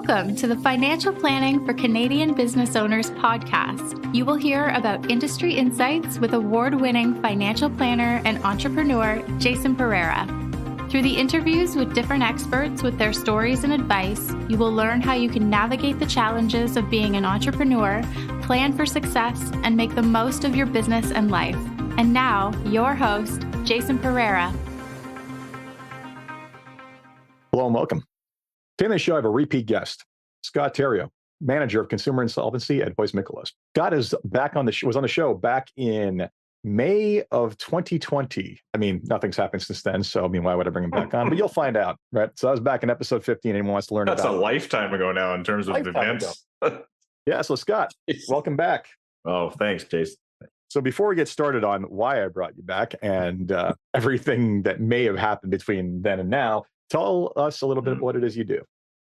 Welcome to the Financial Planning for Canadian Business Owners podcast. You will hear about industry insights with award-winning financial planner and entrepreneur Jason Pereira. Through the interviews with different experts with their stories and advice, you will learn how you can navigate the challenges of being an entrepreneur, plan for success, and make the most of your business and life. And now, your host, Jason Pereira. Hello and welcome. Today on the show, I have a repeat guest, Scott Terrio, manager of Consumer Insolvency at Hoyes Michalos. Scott is back on was on the show back in May of 2020. I mean, nothing's happened since then, so why would I bring him back on? But you'll find out, right? So I was back in episode 15. Anyone wants to learn That's about a lifetime ago now in terms of events. Yeah, so Scott, welcome back. Oh, thanks, Jason. So before we get started on why I brought you back and everything that may have happened between then and now, tell us a little bit of what it is you do.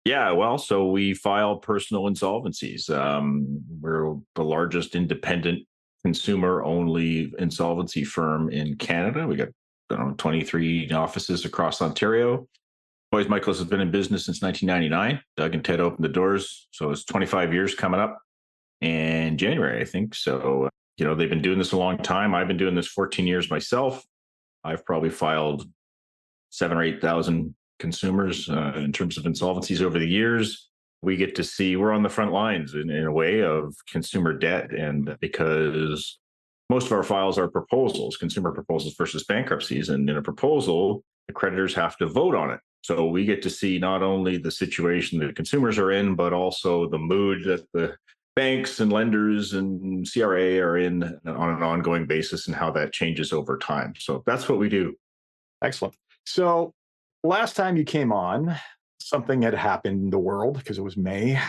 Yeah, well, so we file personal insolvencies. We're the largest independent consumer-only insolvency firm in Canada. We got 23 offices across Ontario. Hoyes Michalos has been in business since 1999. Doug and Ted opened the doors, so it's 25 years coming up in January, I think. So, they've been doing this a long time. I've been doing this 14 years myself. I've probably filed 7,000 or 8,000 consumers in terms of insolvencies over the years. We get to see, we're on the front lines in a way of consumer debt. And because most of our files are proposals, consumer proposals versus bankruptcies. And in a proposal, the creditors have to vote on it. So we get to see not only the situation that consumers are in, but also the mood that the banks and lenders and CRA are in on an ongoing basis and how that changes over time. So that's what we do. Excellent. So last time you came on, something had happened in the world because it was May.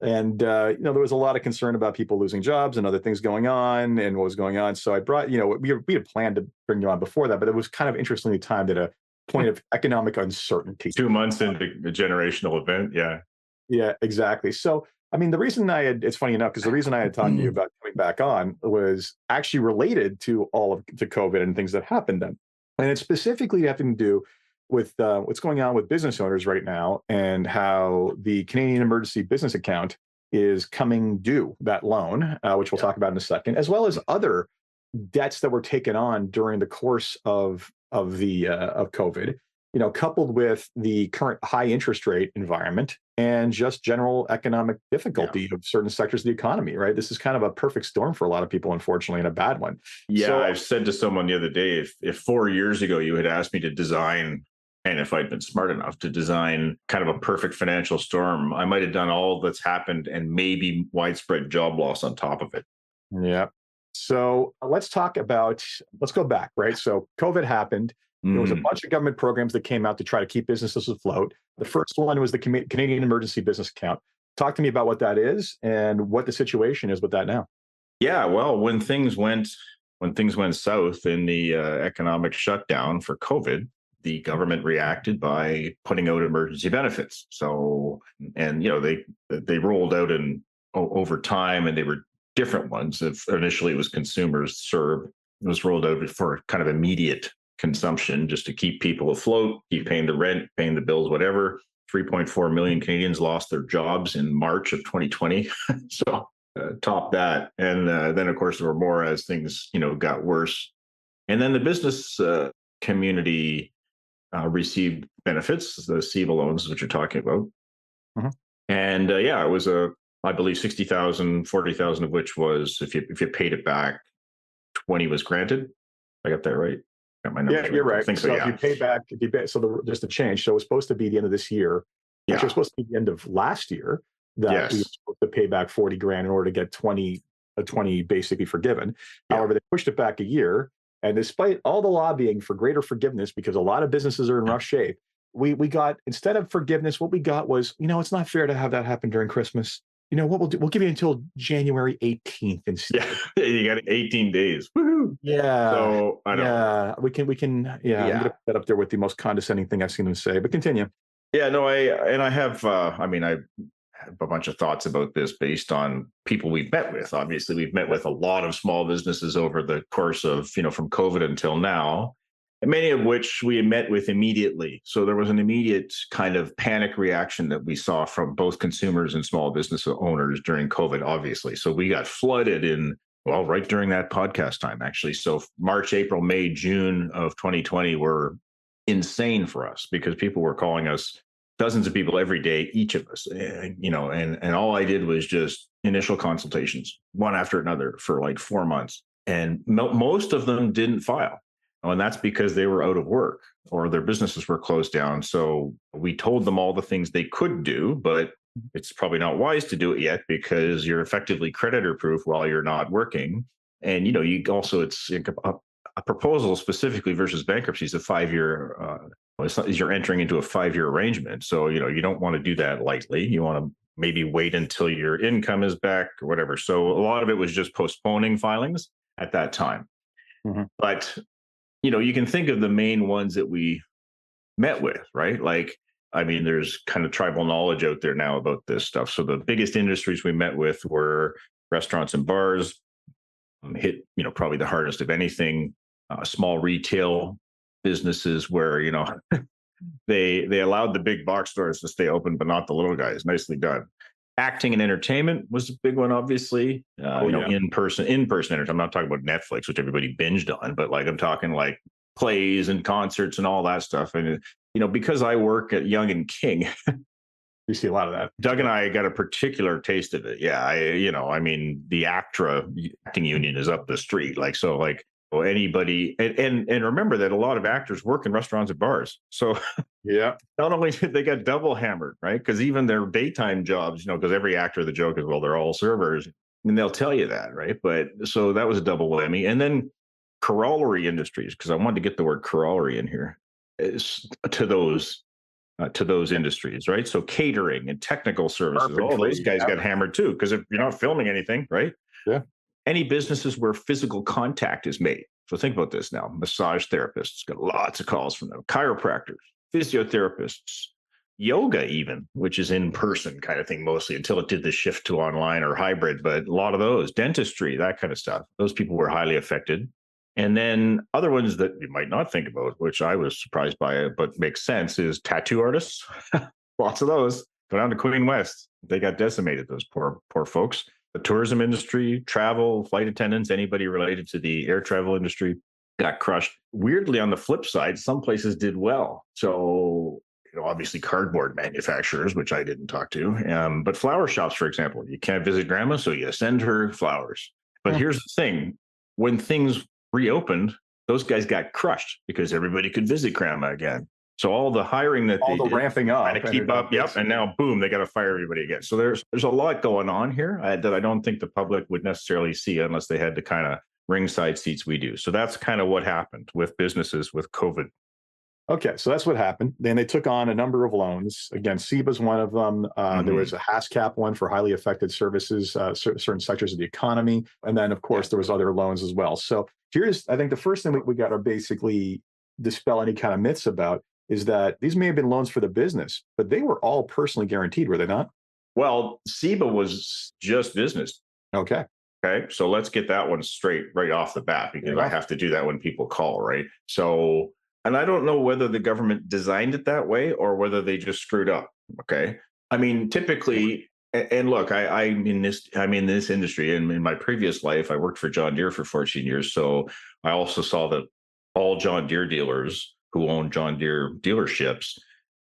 And, there was a lot of concern about people losing jobs and other things going on and what was going on. So I brought, we had planned to bring you on before that, but it was kind of interestingly timed at a point of economic uncertainty. 2 months into a generational event. Yeah. Yeah, exactly. So, the reason it's funny enough, because the reason I had talked to you about coming back on was actually related to all of the COVID and things that happened then. And it's specifically having to do with what's going on with business owners right now and how the Canadian Emergency Business Account is coming due, that loan, which we'll talk about in a second, as well as other debts that were taken on during the course of COVID, coupled with the current high interest rate environment and just general economic difficulty of certain sectors of the economy, right? This is kind of a perfect storm for a lot of people, unfortunately, and a bad one. Yeah, so, I've said to someone the other day, if 4 years ago you had asked me to design, and if I'd been smart enough to design kind of a perfect financial storm, I might have done all that's happened and maybe widespread job loss on top of it. Yeah. So let's go back, right? So COVID happened. There was a bunch of government programs that came out to try to keep businesses afloat. The first one was the Canadian Emergency Business Account. Talk to me about what that is and what the situation is with that now. Yeah, well, when things went south in the economic shutdown for COVID, the government reacted by putting out emergency benefits. So, and they rolled out over time, and they were different ones. Initially, it was consumers. CERB. It was rolled out for kind of immediate consumption, just to keep people afloat, keep paying the rent, paying the bills, whatever. 3.4 million Canadians lost their jobs in March of 2020. So top that. And then, of course, there were more as things, got worse. And then the business community received benefits, the CEBA loans, which you're talking about. Mm-hmm. And it was I believe 60,000, 40,000 of which was, if you paid it back, 20 was granted. I got that right? Yeah, you're right. If you pay back, just a change. So it was supposed to be the end of this year. Yeah. Actually, it was supposed to be the end of last year that we were supposed to pay back 40 grand in order to get 20 basically forgiven. Yeah. However, they pushed it back a year. And despite all the lobbying for greater forgiveness, because a lot of businesses are in rough shape, we got, instead of forgiveness, what we got was, it's not fair to have that happen during Christmas. What we'll do, we'll give you until January 18th instead. Yeah, you got 18 days. Woohoo! Yeah. So I don't know. We can. I'm going to put that up there with the most condescending thing I've seen them say. But continue. Yeah. No. I have. I have a bunch of thoughts about this based on people we've met with. Obviously, we've met with a lot of small businesses over the course of from COVID until now. many of which we met with immediately. So there was an immediate kind of panic reaction that we saw from both consumers and small business owners during COVID, obviously. So we got flooded right during that podcast time, actually. So March, April, May, June of 2020 were insane for us because people were calling us, dozens of people every day, each of us, and all I did was just initial consultations, one after another for like 4 months. And most of them didn't file. And that's because they were out of work or their businesses were closed down. So we told them all the things they could do, but it's probably not wise to do it yet because you're effectively creditor proof while you're not working. And, you also, it's a proposal specifically versus bankruptcy is a 5-year, you're entering into a 5-year arrangement. So, you don't want to do that lightly. You want to maybe wait until your income is back or whatever. So a lot of it was just postponing filings at that time. Mm-hmm. But you can think of the main ones that we met with, right? Like, there's kind of tribal knowledge out there now about this stuff. So the biggest industries we met with were restaurants and bars, hit, probably the hardest of anything, small retail businesses where, they allowed the big box stores to stay open, but not the little guys. Nicely done. Acting and entertainment was a big one, obviously. In-person entertainment. I'm not talking about Netflix, which everybody binged on, but I'm talking like plays and concerts and all that stuff. And because I work at Young and King, you see a lot of that. Doug and I got a particular taste of it. Yeah, the acting union is up the street. Anybody, and remember that a lot of actors work in restaurants and bars. So yeah, not only did they get double hammered, right? Because even their daytime jobs, because every actor, the joke is, well, they're all servers, and they'll tell you that, right? But so that was a double whammy. And then corollary industries, because I wanted to get the word corollary in here, is to those industries, right? So catering and technical services, all those guys got hammered too, because if you're not filming anything, right? Yeah. Any businesses where physical contact is made. So think about this now. Massage therapists, got lots of calls from them. Chiropractors, physiotherapists, yoga even, which is in person kind of thing mostly until it did the shift to online or hybrid. But a lot of those, dentistry, that kind of stuff, those people were highly affected. And then other ones that you might not think about, which I was surprised by, but makes sense, is tattoo artists. Lots of those. Go down to Queen West. They got decimated, those poor folks. The tourism industry, travel, flight attendants, anybody related to the air travel industry got crushed. Weirdly, on the flip side, some places did well. So, obviously cardboard manufacturers, which I didn't talk to, but flower shops, for example, you can't visit grandma, so you send her flowers. But here's the thing. When things reopened, those guys got crushed because everybody could visit grandma again. So all the hiring that all they the did, ramping up, to keep up, and now boom, they got to fire everybody again. So there's a lot going on here that I don't think the public would necessarily see unless they had the kind of ringside seats we do. So that's kind of what happened with businesses with COVID. Okay, so that's what happened. Then they took on a number of loans. Again, CEBA is one of them. There was a HASCAP one for highly affected services, certain sectors of the economy. And then, of course, there was other loans as well. So here's, I think the first thing we got to basically dispel any kind of myths about is that these may have been loans for the business, but they were all personally guaranteed, were they not? Well, CEBA was just business. Okay. So let's get that one straight right off the bat, because I have to do that when people call, right? So, and I don't know whether the government designed it that way or whether they just screwed up. Okay. Typically, and look, I'm in this industry, and in my previous life, I worked for John Deere for 14 years. So I also saw that all John Deere dealers who own John Deere dealerships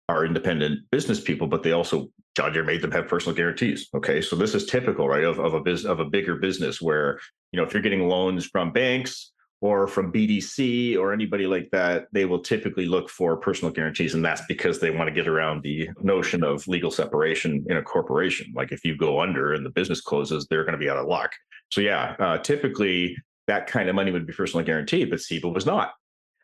are independent business people, but they also, John Deere made them have personal guarantees. Okay. So this is typical, right, of a bigger business where, if you're getting loans from banks or from BDC or anybody like that, they will typically look for personal guarantees. And that's because they want to get around the notion of legal separation in a corporation. Like if you go under and the business closes, they're going to be out of luck. So typically that kind of money would be personally guaranteed, but CEBA was not.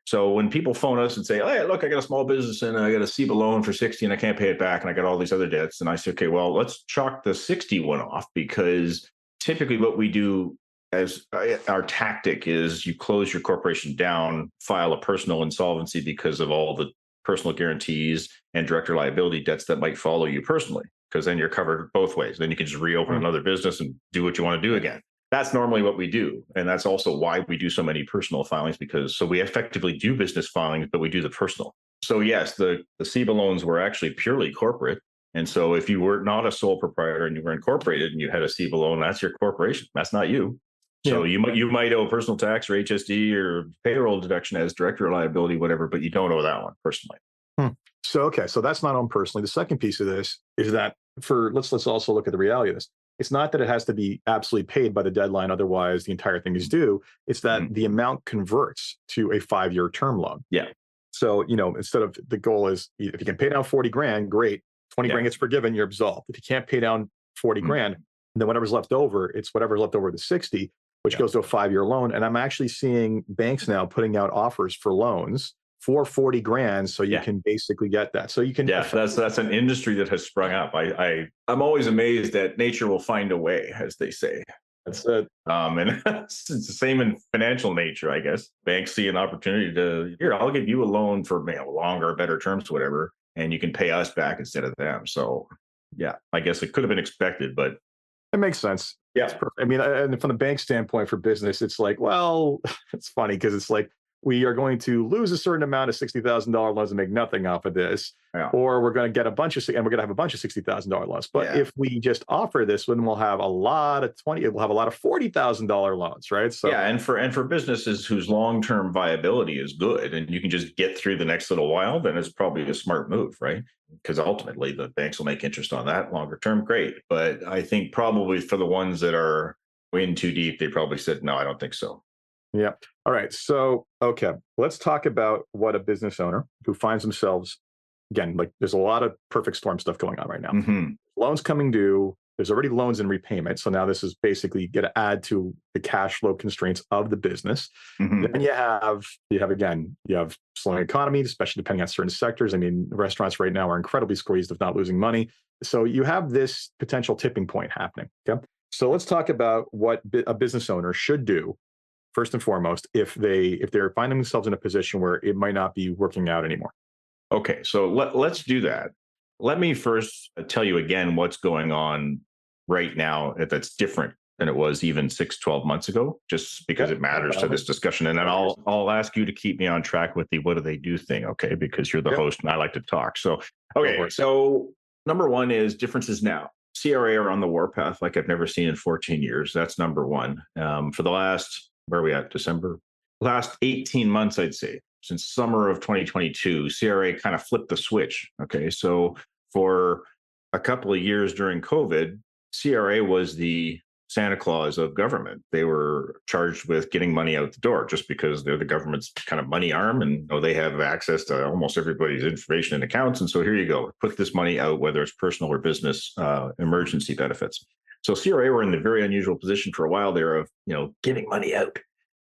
So when people phone us and say, hey, look, I got a small business and I got a CEBA loan for 60 and I can't pay it back and I got all these other debts. And I say, okay, well, let's chalk the 61 off, because typically what we do as our tactic is you close your corporation down, file a personal insolvency because of all the personal guarantees and director liability debts that might follow you personally, because then you're covered both ways. Then you can just reopen another business and do what you want to do again. that's normally what we do. And that's also why we do so many personal filings, because so we effectively do business filings, but we do the personal. So yes, the CEBA loans were actually purely corporate. And so if you were not a sole proprietor and you were incorporated and you had a CEBA loan, that's your corporation. That's not you. So you might owe personal tax or HSD or payroll deduction as director liability, whatever, but you don't owe that one personally. So that's not on personally. The second piece of this is that let's also look at the reality of this. It's not that it has to be absolutely paid by the deadline, otherwise the entire thing is due. It's that the amount converts to a 5-year term loan. Yeah. So, instead of the goal is if you can pay down 40 grand, great. 20 grand gets forgiven, you're absolved. If you can't pay down 40 grand, then whatever's left over, it's whatever's left over to 60, which goes to a 5-year loan. And I'm actually seeing banks now putting out offers for loans for 40 grand. So you can basically get that. So you can. Yeah, that's an industry that has sprung up. I'm always amazed that nature will find a way, as they say. That's it. And it's the same in financial nature, I guess. Banks see an opportunity to, here, I'll give you a loan for longer, better terms, whatever, and you can pay us back instead of them. So yeah, I guess it could have been expected, but it makes sense. Yeah. It's perfect. I mean, and from the bank standpoint for business, it's like, well, it's funny because it's like, we are going to lose a certain amount of $60,000 loans and make nothing off of this, or we're going to get and we're going to have a bunch of $60,000 loans. But if we just offer this, then we'll have a lot of $40,000 loans, right? So and for businesses whose long-term viability is good, and you can just get through the next little while, then it's probably a smart move, right? Because ultimately the banks will make interest on that longer term. Great, but I think probably for the ones that are in too deep, they probably said, no, I don't think so. Yeah. All right. So, okay, let's talk about what a business owner who finds themselves, again, like there's a lot of perfect storm stuff going on right now. Loans coming due. There's already loans in repayment. So now this is basically going to add to the cash flow constraints of the business. Then you have slowing economy, especially depending on certain sectors. I mean, restaurants right now are incredibly squeezed if not losing money. So you have this potential tipping point happening. Okay. So let's talk about what a business owner should do first and foremost, if they're finding themselves in a position where it might not be working out anymore. Okay, so let's do that. Let me first tell you again what's going on right now that's different than it was even 6-12 months ago, just because it matters to this discussion. And then I'll ask you to keep me on track with the what do they do thing, okay? Because you're the host and I like to talk. So, okay, so number one is differences now. CRA are on the warpath like I've never seen in 14 years. That's number one. For the last, where are we at, December? Last 18 months, I'd say, since summer of 2022, CRA kind of flipped the switch. Okay, so for a couple of years during COVID, CRA was the Santa Claus of government. They were charged with getting money out the door just because they're the government's kind of money arm and they have access to almost everybody's information and accounts. And so here you go, put this money out, whether it's personal or business emergency benefits. So CRA were in the very unusual position for a while there of, giving money out.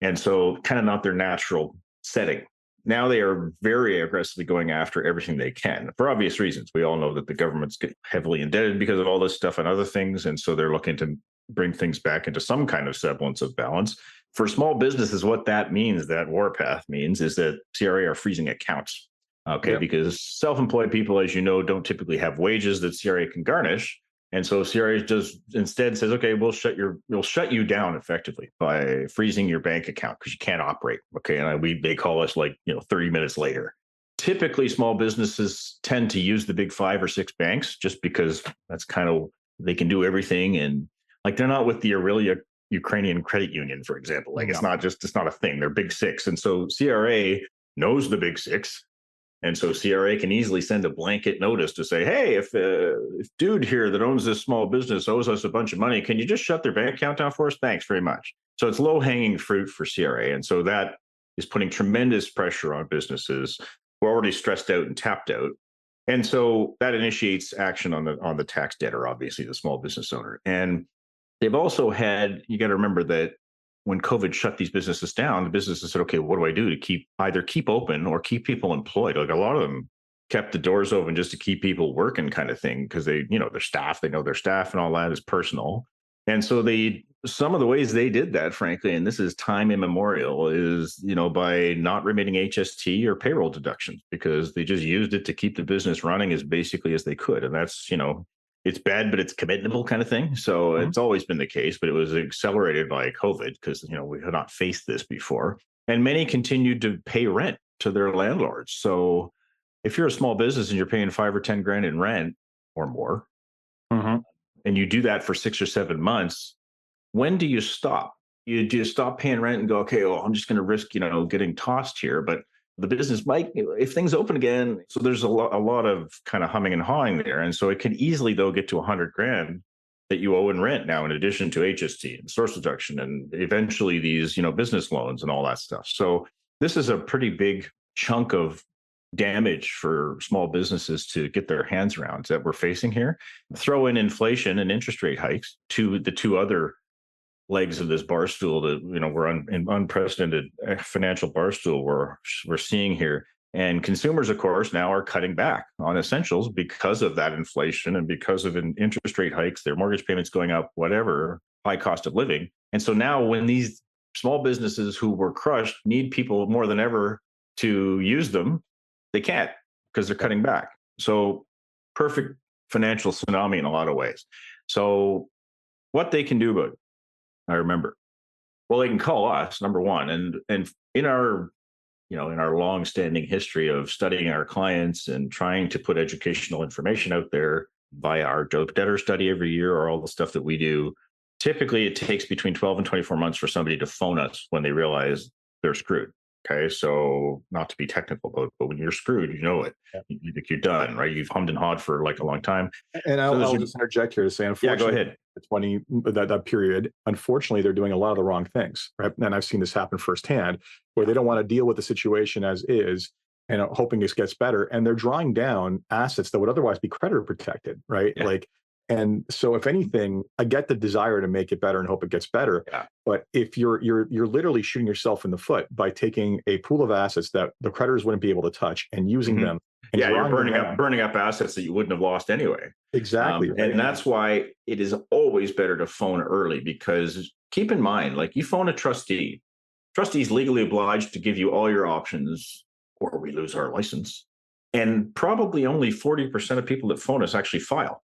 And so kind of not their natural setting. Now they are very aggressively going after everything they can for obvious reasons. We all know that the government's heavily indebted because of all this stuff and other things. And so they're looking to bring things back into some kind of semblance of balance. For small businesses, what that means, that warpath means, is that CRA are freezing accounts. Okay, because self-employed people, as you know, don't typically have wages that CRA can garnish. And so CRA just instead says, okay, we'll shut you down effectively by freezing your bank account because you can't operate. Okay. And they call us 30 minutes later. Typically, small businesses tend to use the big 5 or 6 banks just because that's kind of, they can do everything. And they're not with the Aurelia Ukrainian Credit Union, for example. It's not a thing. They're big 6. And so CRA knows the big 6. And so CRA can easily send a blanket notice to say, hey, if dude here that owns this small business owes us a bunch of money, can you just shut their bank account down for us? Thanks very much. So it's low-hanging fruit for CRA. And so that is putting tremendous pressure on businesses who are already stressed out and tapped out. And so that initiates action on the tax debtor, obviously, the small business owner. And they've also had, you got to remember that when COVID shut these businesses down, the businesses said, okay, what do I do to either keep open or keep people employed? A lot of them kept the doors open just to keep people working kind of thing because they know their staff and all that is personal. And so some of the ways they did that, frankly, and this is time immemorial, is, by not remitting HST or payroll deductions because they just used it to keep the business running as basically as they could. And that's, it's bad, but it's commendable kind of thing. So it's always been the case, but it was accelerated by COVID because, we had not faced this before. And many continued to pay rent to their landlords. So if you're a small business and you're paying 5 or 10 grand in rent or more, and you do that for 6 or 7 months, when do you stop? Do you stop paying rent and go, okay, well, I'm just going to risk, getting tossed here, but the business might, if things open again. So there's a lot of kind of humming and hawing there. And so it can easily, though, get to 100 grand that you owe in rent now, in addition to HST and source deduction and eventually these, business loans and all that stuff. So this is a pretty big chunk of damage for small businesses to get their hands around that we're facing here. Throw in inflation and interest rate hikes to the two other legs of this bar stool that we're in unprecedented financial bar stool we're seeing here. And consumers, of course, now are cutting back on essentials because of that inflation and because of interest rate hikes, their mortgage payments going up, whatever, high cost of living. And so now when these small businesses who were crushed need people more than ever to use them, they can't because they're cutting back. So perfect financial tsunami in a lot of ways. So what they can do about it, I remember. Well, they can call us, number one, and in our in our long-standing history of studying our clients and trying to put educational information out there via our debtor study every year or all the stuff that we do, typically it takes between 12 and 24 months for somebody to phone us when they realize they're screwed. Okay, so not to be technical, but when you're screwed, it. Yeah. You think you're done, right? You've hummed and hawed for like a long time. And I'll just interject here to say, unfortunately, go ahead. That period, unfortunately, they're doing a lot of the wrong things, right? And I've seen this happen firsthand, where they don't want to deal with the situation as is and hoping this gets better, and they're drawing down assets that would otherwise be creditor protected, right? Yeah. And so, if anything, I get the desire to make it better and hope it gets better. Yeah. But if you're literally shooting yourself in the foot by taking a pool of assets that the creditors wouldn't be able to touch and using them. And you're burning up assets that you wouldn't have lost anyway. Exactly. Right? And that's why it is always better to phone early, because keep in mind, like, you phone a trustee, trustee's legally obliged to give you all your options or we lose our license. And probably only 40% of people that phone us actually file.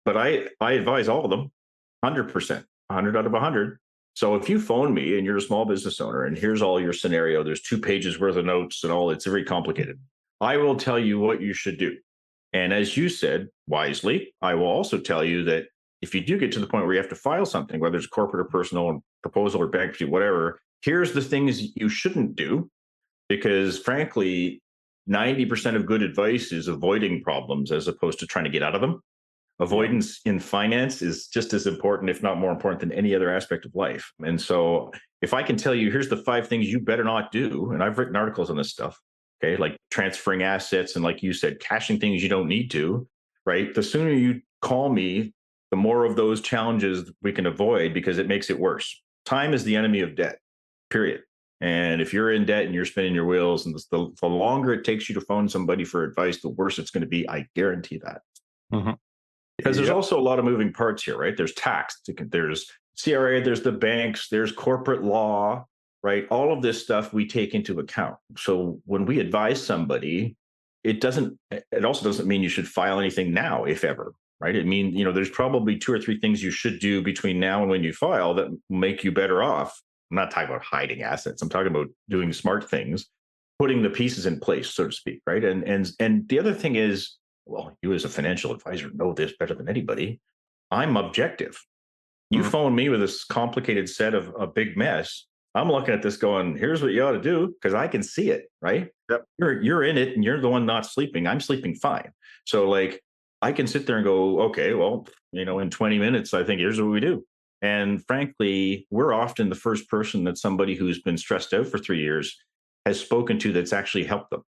But I advise all of them 100%, 100 out of 100. So if you phone me and you're a small business owner and here's all your scenario, there's 2 pages worth of notes and all, it's very complicated. I will tell you what you should do. And as you said, wisely, I will also tell you that if you do get to the point where you have to file something, whether it's corporate or personal, proposal or bankruptcy, whatever, here's the things you shouldn't do. Because frankly, 90% of good advice is avoiding problems as opposed to trying to get out of them. Avoidance in finance is just as important, if not more important, than any other aspect of life. And so if I can tell you, here's the 5 things you better not do, and I've written articles on this stuff, okay, like transferring assets and, like you said, cashing things you don't need to, right? The sooner you call me, the more of those challenges we can avoid, because it makes it worse. Time is the enemy of debt, period. And if you're in debt and you're spinning your wheels, and the longer it takes you to phone somebody for advice, the worse it's going to be. I guarantee that. Because there's also a lot of moving parts here, right? There's tax, there's CRA, there's the banks, there's corporate law, right? All of this stuff we take into account. So when we advise somebody, it also doesn't mean you should file anything now, if ever, right? It means, there's probably 2 or 3 things you should do between now and when you file that make you better off. I'm not talking about hiding assets. I'm talking about doing smart things, putting the pieces in place, so to speak, right? And the other thing is, well, you as a financial advisor know this better than anybody. I'm objective. You phone me with this complicated set of a big mess. I'm looking at this going, here's what you ought to do, because I can see it, right? Yep. You're in it and you're the one not sleeping. I'm sleeping fine. So like, I can sit there and go, okay, well, in 20 minutes, I think here's what we do. And frankly, we're often the first person that somebody who's been stressed out for 3 years has spoken to that's actually helped them.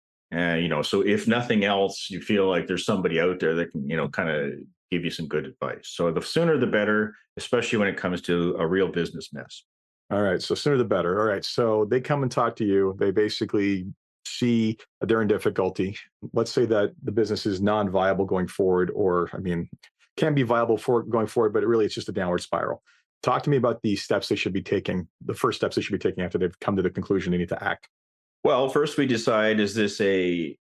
So if nothing else, you feel like there's somebody out there that can, kind of give you some good advice. So the sooner the better, especially when it comes to a real business mess. All right. So sooner the better. All right. So they come and talk to you. They basically see they're in difficulty. Let's say that the business is non-viable going forward, or, can be viable for going forward, but really it's just a downward spiral. Talk to me about the steps they should be taking, the first steps they should be taking after they've come to the conclusion they need to act. Well, first we decide, is this a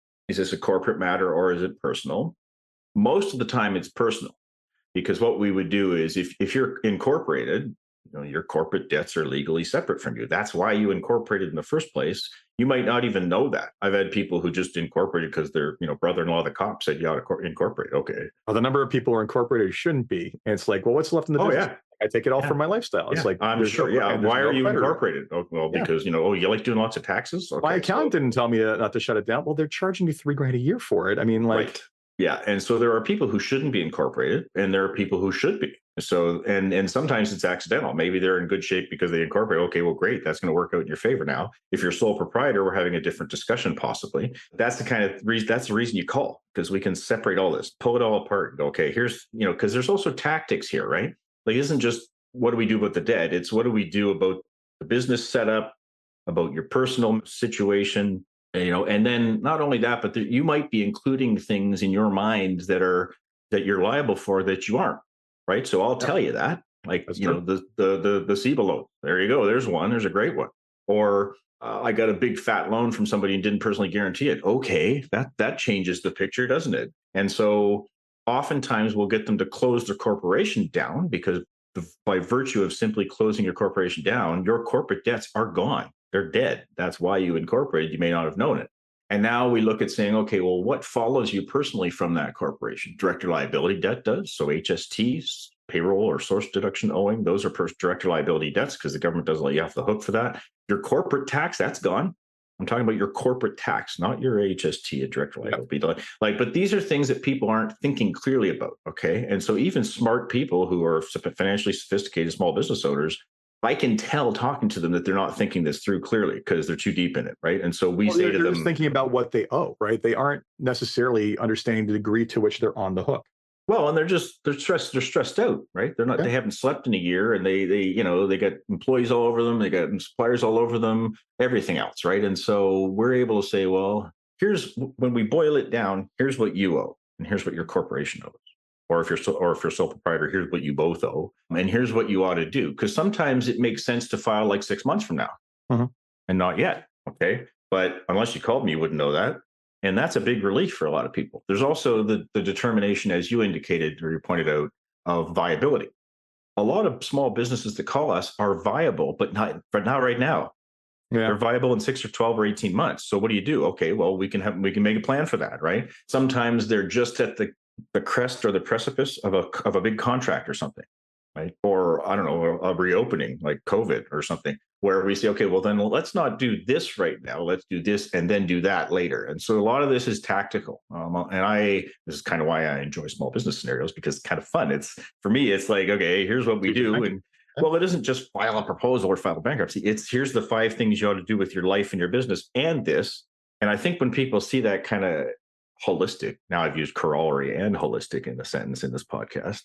corporate matter or is it personal? Most of the time it's personal, because what we would do is if you're incorporated, your corporate debts are legally separate from you. That's why you incorporated in the first place. You might not even know that. I've had people who just incorporated because their brother-in-law, the cop, said you ought to incorporate. Okay. Well, the number of people who are incorporated shouldn't be. And it's like, well, what's left in the business? Yeah. I take it all from my lifestyle. It's like, I'm sure. Why are you incorporated? Oh, well, because you like doing lots of taxes. Okay, my accountant didn't tell me not to shut it down. Well, they're charging me $3,000 a year for it. I mean, like, right. Yeah. And so there are people who shouldn't be incorporated, and there are people who should be. So, and sometimes it's accidental. Maybe they're in good shape because they incorporate. Okay, well, great. That's going to work out in your favor now. If you're sole proprietor, we're having a different discussion possibly. That's the kind of reason, that's the reason you call, because we can separate all this, pull it all apart and go, okay, here's, because there's also tactics here, right? Like, it isn't just what do we do about the debt? It's what do we do about the business setup, about your personal situation, and then not only that, but you might be including things in your mind that you're liable for that you aren't, right? So I'll tell you that, like, the CEBA loan. There you go. There's one. There's a great one. Or I got a big fat loan from somebody and didn't personally guarantee it. Okay, that changes the picture, doesn't it? And so oftentimes we'll get them to close their corporation down because by virtue of simply closing your corporation down, your corporate debts are gone. They're dead. That's why you incorporated. You may not have known it. And now we look at saying, okay, well, what follows you personally from that corporation? Director liability debt does. So HSTs, payroll or source deduction owing, those are director liability debts because the government doesn't let you off the hook for that. Your corporate tax, that's gone. I'm talking about your corporate tax, not your HST, a direct liability. But these are things that people aren't thinking clearly about, okay? And so even smart people who are financially sophisticated small business owners, I can tell talking to them that they're not thinking this through clearly because they're too deep in it, right? And so we say to them, they're just thinking about what they owe, right? They aren't necessarily understanding the degree to which they're on the hook. Well, and they're stressed out, right? They're not, they haven't slept in a year, and they got employees all over them, they got suppliers all over them, everything else, right? And so we're able to say, well, when we boil it down, here's what you owe, and here's what your corporation owes. Or if you're sole proprietor, here's what you both owe, and here's what you ought to do. Because sometimes it makes sense to file like 6 months from now, and not yet, okay? But unless you called me, you wouldn't know that. And that's a big relief for a lot of people. There's also the determination, as you indicated or you pointed out, of viability. A lot of small businesses that call us are viable, but not right now. Yeah. They're viable in 6 or 12 or 18 months. So what do you do? Okay, well, we can make a plan for that, right? Sometimes they're just at the crest or the precipice of a big contract or something, right? Or I don't know, a reopening like COVID or something, where we say, okay, well, then let's not do this right now. Let's do this and then do that later. And so a lot of this is tactical. This is kind of why I enjoy small business scenarios, because it's kind of fun. For me, it's like, okay, here's what we do. And well, it isn't just file a proposal or file bankruptcy. It's here's the 5 things you ought to do with your life and your business and this. And I think when people see that kind of holistic, now I've used corollary and holistic in a sentence in this podcast,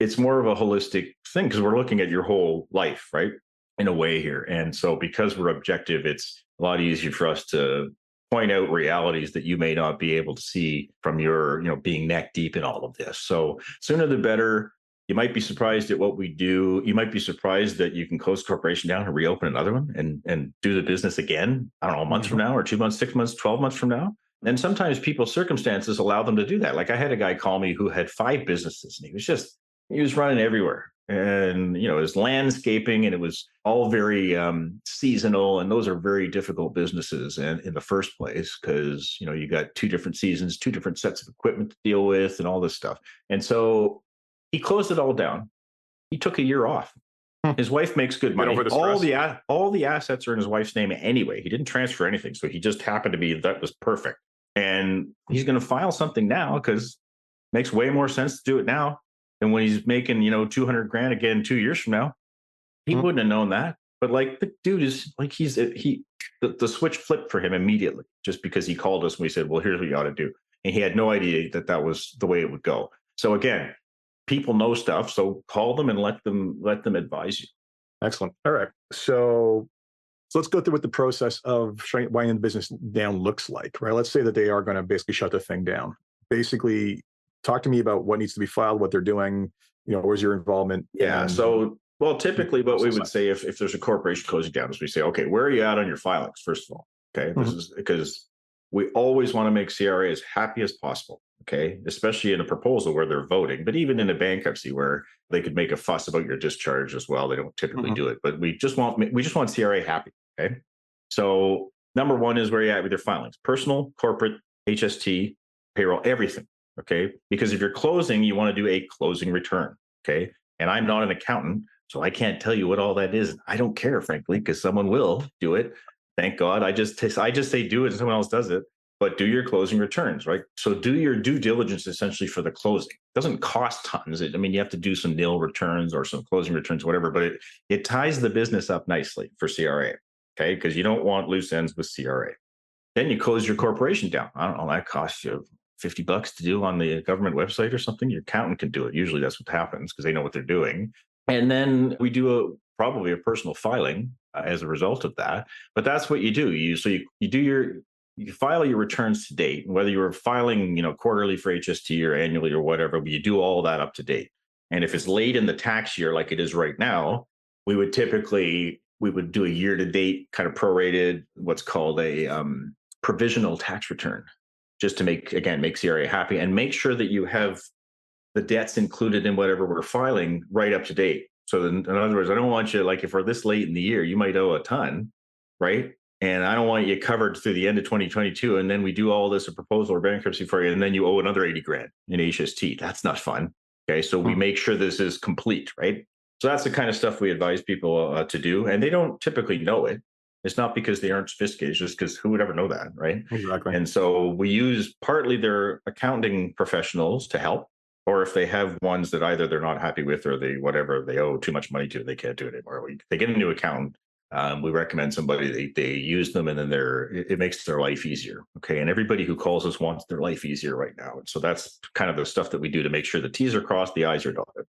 it's more of a holistic thing because we're looking at your whole life, right? In a way here. And so because we're objective, it's a lot easier for us to point out realities that you may not be able to see from your, being neck deep in all of this. So sooner the better. You might be surprised at what we do. You might be surprised that you can close the corporation down and reopen another one and do the business again, I don't know, a month from now or 2 months, 6 months, 12 months from now. And sometimes people's circumstances allow them to do that. Like I had a guy call me who had 5 businesses and he was running everywhere. And, it was landscaping and it was all very seasonal. And those are very difficult businesses in the first place because, you got 2 different seasons, 2 different sets of equipment to deal with and all this stuff. And so he closed it all down. He took a year off. His wife makes good money. All the assets are in his wife's name anyway. He didn't transfer anything. So he just happened to be, that was perfect. And he's going to file something now because it makes way more sense to do it now than when he's making, $200,000 again 2 years from now. He wouldn't have known that. But like the dude is like, the switch flipped for him immediately just because he called us and we said, well, here's what you ought to do. And he had no idea that was the way it would go. So again, people know stuff, so call them and let them advise you. Excellent. All right. So let's go through what the process of winding the business down looks like, right? Let's say that they are going to basically shut the thing down. Basically, talk to me about what needs to be filed, what they're doing, where's your involvement? Yeah. So, well, typically what we would say if there's a corporation closing down is we say, okay, where are you at on your filings, first of all? Okay. This is because We always want to make CRA as happy as possible, okay? Especially in a proposal where they're voting, but even in a bankruptcy where they could make a fuss about your discharge as well. They don't typically do it, but we just want CRA happy, okay? So number one is where you're at with your filings: personal, corporate, HST, payroll, everything, okay? Because if you're closing, you want to do a closing return, okay? And I'm not an accountant, so I can't tell you what all that is. I don't care, frankly, because someone will do it. Thank God. I just say do it and someone else does it. But do your closing returns, right? So do your due diligence essentially for the closing. It doesn't cost tons. You have to do some nil returns or some closing returns, whatever, but it ties the business up nicely for CRA, okay? Because you don't want loose ends with CRA. Then you close your corporation down. I don't know, that costs you $50 to do on the government website or something. Your accountant can do it. Usually that's what happens because they know what they're doing. And then we do probably a personal filing as a result of that. But that's what you do. You file your returns to date, whether you were filing, quarterly for HST or annually or whatever, but you do all that up to date. And if it's late in the tax year, like it is right now, we would do a year to date kind of prorated, what's called a provisional tax return, just to make CRA happy and make sure that you have the debts included in whatever we're filing right up to date. So in other words, I don't want you, like if we're this late in the year, you might owe a ton, right? And I don't want you covered through the end of 2022. And then we do all this, a proposal or bankruptcy for you, and then you owe another 80 grand in HST. That's not fun. Okay. So we make sure this is complete, right? So that's the kind of stuff we advise people to do. And they don't typically know it. It's not because they aren't sophisticated, it's just because who would ever know that, right? Exactly. And so we use partly their accounting professionals to help, or if they have ones that either they're not happy with or they owe too much money to, they can't do it anymore. They get a new accountant. We recommend somebody, they use them, and then it makes their life easier. Okay. And everybody who calls us wants their life easier right now. And so that's kind of the stuff that we do to make sure the T's are crossed, the I's are dotted.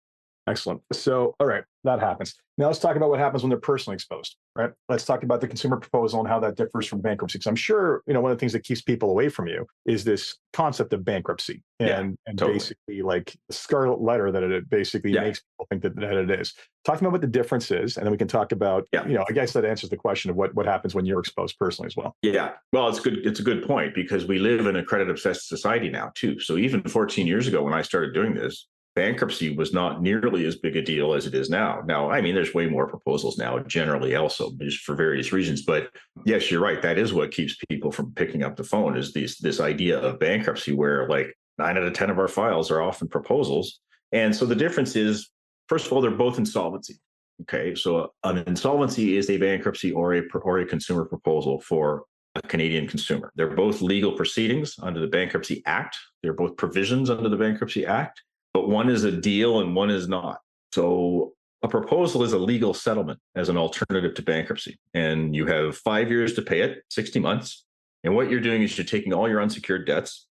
Excellent. So, all right, that happens. Now let's talk about what happens when they're personally exposed, right? Let's talk about the consumer proposal and how that differs from bankruptcy. Because I'm sure, one of the things that keeps people away from you is this concept of bankruptcy and totally. Basically like the scarlet letter that it basically makes people think that it is. Talk to me about what the difference is, and then we can talk about, I guess that answers the question of what happens when you're exposed personally as well. Yeah. Well, it's good. It's a good point because we live in a credit obsessed society now too. So even 14 years ago when I started doing this, bankruptcy was not nearly as big a deal as it is now. Now, there's way more proposals now generally also, just for various reasons. But yes, you're right. That is what keeps people from picking up the phone is this idea of bankruptcy where like 9 out of 10 of our files are often proposals. And so the difference is, first of all, they're both insolvency. Okay. So an insolvency is a bankruptcy or a consumer proposal for a Canadian consumer. They're both legal proceedings under the Bankruptcy Act. They're both provisions under the Bankruptcy Act. But one is a deal and one is not. So a proposal is a legal settlement as an alternative to bankruptcy. And you have 5 years to pay it, 60 months. And what you're doing is you're taking all your unsecured debts,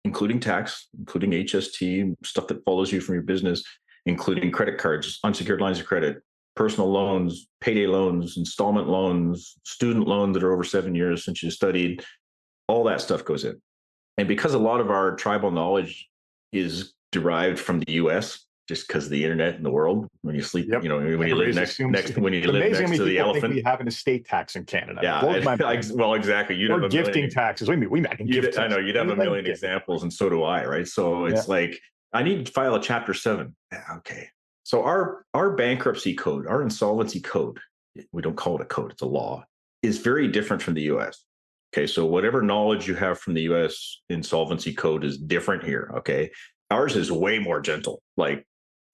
including tax, including HST, stuff that follows you from your business, including credit cards, unsecured lines of credit, personal loans, payday loans, installment loans, student loans that are over 7 years since you studied, all that stuff goes in. And because a lot of our tribal knowledge is derived from the U.S., just because of the internet and the world. When you sleep, when you live next to the elephant. Think we have an estate tax in Canada. Yeah, well, exactly. You'd have gifting taxes. We make gift taxes. I know you'd have a million examples, and so do I, right? So it's like I need to file a Chapter 7. Okay, so our bankruptcy code, our insolvency code, we don't call it a code; it's a law, is very different from the U.S. Okay, so whatever knowledge you have from the U.S. insolvency code is different here. Okay. Ours is way more gentle, like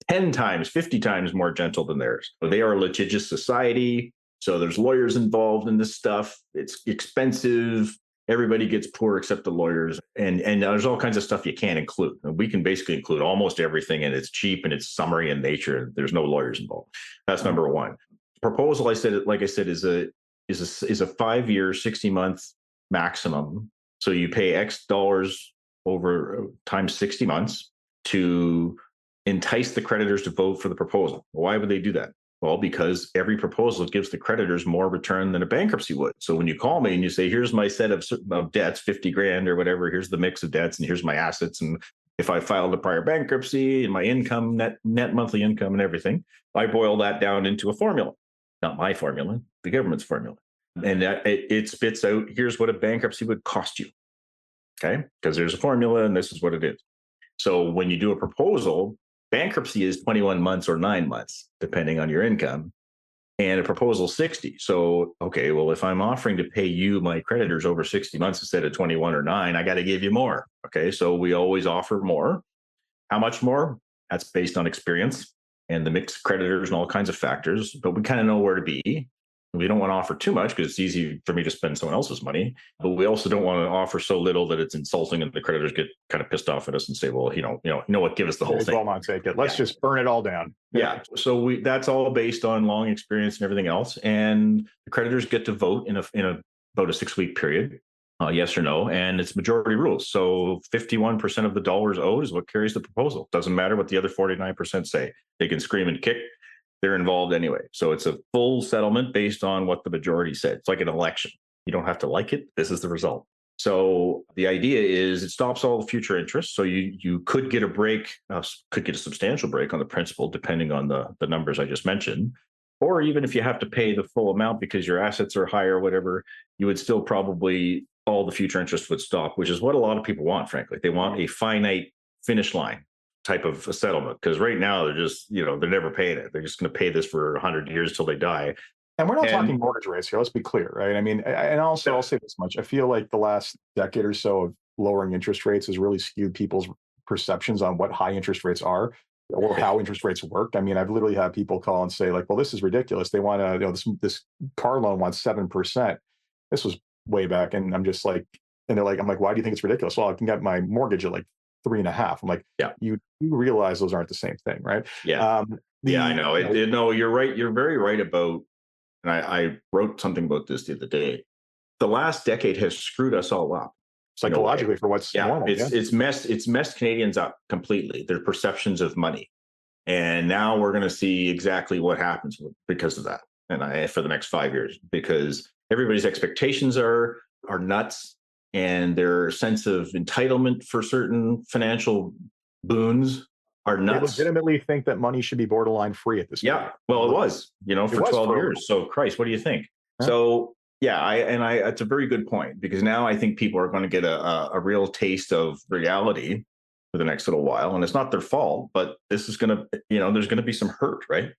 10 times, 50 times more gentle than theirs. They are a litigious society. So there's lawyers involved in this stuff. It's expensive. Everybody gets poor except the lawyers. And there's all kinds of stuff you can't include. And we can basically include almost everything, and it's cheap and it's summary in nature. And there's no lawyers involved. That's number one. Proposal, is a 5-year, 60-month maximum. So you pay X dollars over times 60 months to entice the creditors to vote for the proposal. Why would they do that? Well, because every proposal gives the creditors more return than a bankruptcy would. So when you call me and you say, here's my set of debts, 50 grand or whatever, here's the mix of debts, and here's my assets. And if I filed a prior bankruptcy and my income, net monthly income and everything, I boil that down into a formula. Not my formula, the government's formula. And it spits out, here's what a bankruptcy would cost you. Okay. Because there's a formula and this is what it is. So when you do a proposal, bankruptcy is 21 months or 9 months, depending on your income, and a proposal 60. So, okay, well, if I'm offering to pay you, my creditors, over 60 months instead of 21 or 9, I got to give you more. Okay. So we always offer more. How much more? That's based on experience and the mixed creditors and all kinds of factors, but we kind of know where to be. We don't want to offer too much because it's easy for me to spend someone else's money, but we also don't want to offer so little that it's insulting and the creditors get kind of pissed off at us and say, well, you know what, give us the whole thing. Well, not take it. Let's just burn it all down. Yeah. So that's all based on long experience and everything else. And the creditors get to vote in about a 6-week period, yes or no. And it's majority rules. So 51% of the dollars owed is what carries the proposal. Doesn't matter what the other 49% say. They can scream and kick. They're involved anyway. So it's a full settlement based on what the majority said. It's like an election. You don't have to like it. This is the result. So the idea is it stops all the future interest. So you could get a break, could get a substantial break on the principal, depending on the numbers I just mentioned. Or even if you have to pay the full amount because your assets are higher or whatever, you would still probably, all the future interest would stop, which is what a lot of people want, frankly. They want a finite finish line type of a settlement, because right now they're just, they're never paying it. They're just going to pay this for 100 years till they die. And we're not talking mortgage rates here. Let's be clear, right? I mean, and also I'll say this much. I feel like the last decade or so of lowering interest rates has really skewed people's perceptions on what high interest rates are or how interest rates work. I mean, I've literally had people call and say like, well, this is ridiculous. They want to, this car loan wants 7%. This was way back. And I'm just like, and they're like, I'm like, why do you think it's ridiculous? Well, I can get my mortgage at like 3.5. I'm like, yeah, you realize those aren't the same thing, right? Yeah. I know. No, you're right. You're very right about, and I wrote something about this the other day. The last decade has screwed us all up psychologically for what's normal. It's messed Canadians up completely. Their perceptions of money, and now we're going to see exactly what happens because of that. And for the next 5 years, because everybody's expectations are nuts, and their sense of entitlement for certain financial boons are nuts. They legitimately think that money should be borderline free at this point. Yeah, well, it was, for 12 years. So, Christ, what do you think? Yeah. So, it's a very good point, because now I think people are going to get a real taste of reality for the next little while, and it's not their fault, but this is going to, there's going to be some hurt, right?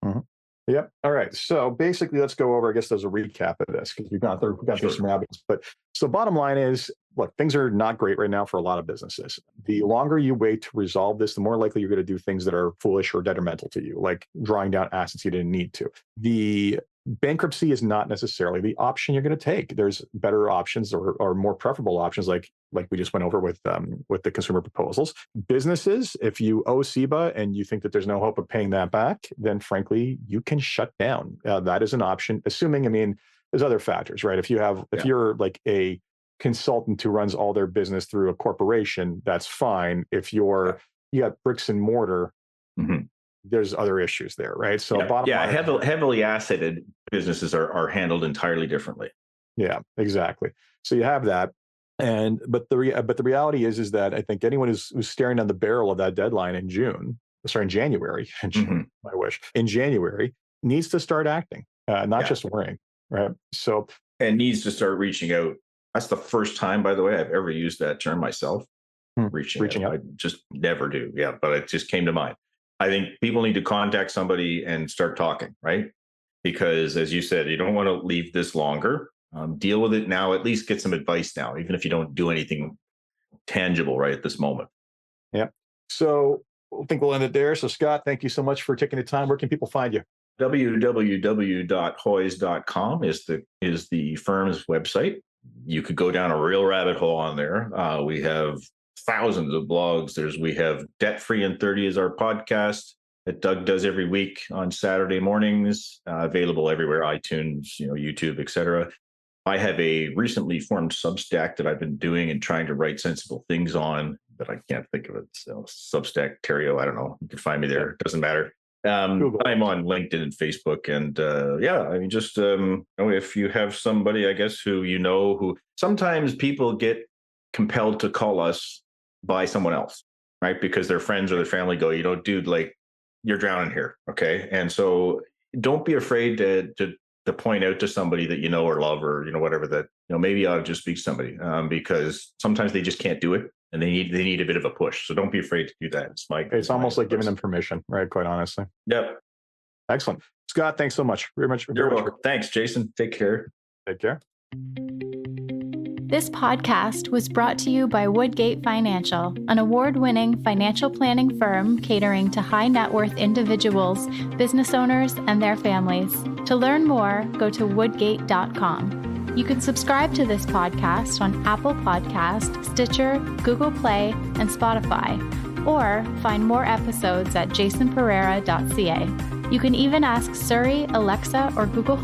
Mm-hmm. Yep. All right. So basically, let's go over, I guess there's a recap of this, because we've got through some rabbits. But so bottom line is, look, things are not great right now for a lot of businesses. The longer you wait to resolve this, the more likely you're going to do things that are foolish or detrimental to you, like drawing down assets you didn't need to. The bankruptcy is not necessarily the option you're going to take. There's better options or more preferable options, like we just went over with the consumer proposals. Businesses, if you owe CEBA and you think that there's no hope of paying that back, then frankly, you can shut down. That is an option, assuming, there's other factors, right? If you're like a consultant who runs all their business through a corporation, that's fine. If you got bricks and mortar, mm-hmm. There's other issues there, right? So bottom line, heavily asseted businesses are handled entirely differently. Yeah, exactly. So you have that, but the reality is that I think anyone who's staring down the barrel of that deadline in January, mm-hmm. I wish, in January, needs to start acting, not just worrying, right? So and needs to start reaching out. That's the first time, by the way, I've ever used that term myself. Reaching out. I just never do. Yeah, but it just came to mind. I think people need to contact somebody and start talking, right? Because as you said, you don't want to leave this longer. Deal with it now, at least get some advice now, even if you don't do anything tangible right at this moment. Yeah. So I think we'll end it there. So Scott, thank you so much for taking the time. Where can people find you? www.hoyes.com is the firm's website. You could go down a real rabbit hole on there. We have thousands of blogs. We have Debt Free in 30 is our podcast that Doug does every week on Saturday mornings, available everywhere, iTunes, YouTube, etc. I have a recently formed Substack that I've been doing and trying to write sensible things on, but I can't think of it. So Substack Terrio, I don't know. You can find me there. It doesn't matter. I'm on LinkedIn and Facebook, and just if you have somebody, I guess, who sometimes people get compelled to call us by someone else, right? Because their friends or their family go, dude, like you're drowning here, okay? And so don't be afraid to to point out to somebody that you know or love, or whatever, that maybe you ought to just speak to somebody, because sometimes they just can't do it, and they need a bit of a push. So don't be afraid to do that. It's almost like giving them permission, right? Quite honestly. Yep. Excellent. Scott, thanks so much. Very much. You're welcome. Thanks, Jason. Take care. Take care. This podcast was brought to you by Woodgate Financial, an award-winning financial planning firm catering to high net worth individuals, business owners, and their families. To learn more, go to woodgate.com. You can subscribe to this podcast on Apple Podcast, Stitcher, Google Play, and Spotify, or find more episodes at jasonpereira.ca. You can even ask Siri, Alexa, or Google Home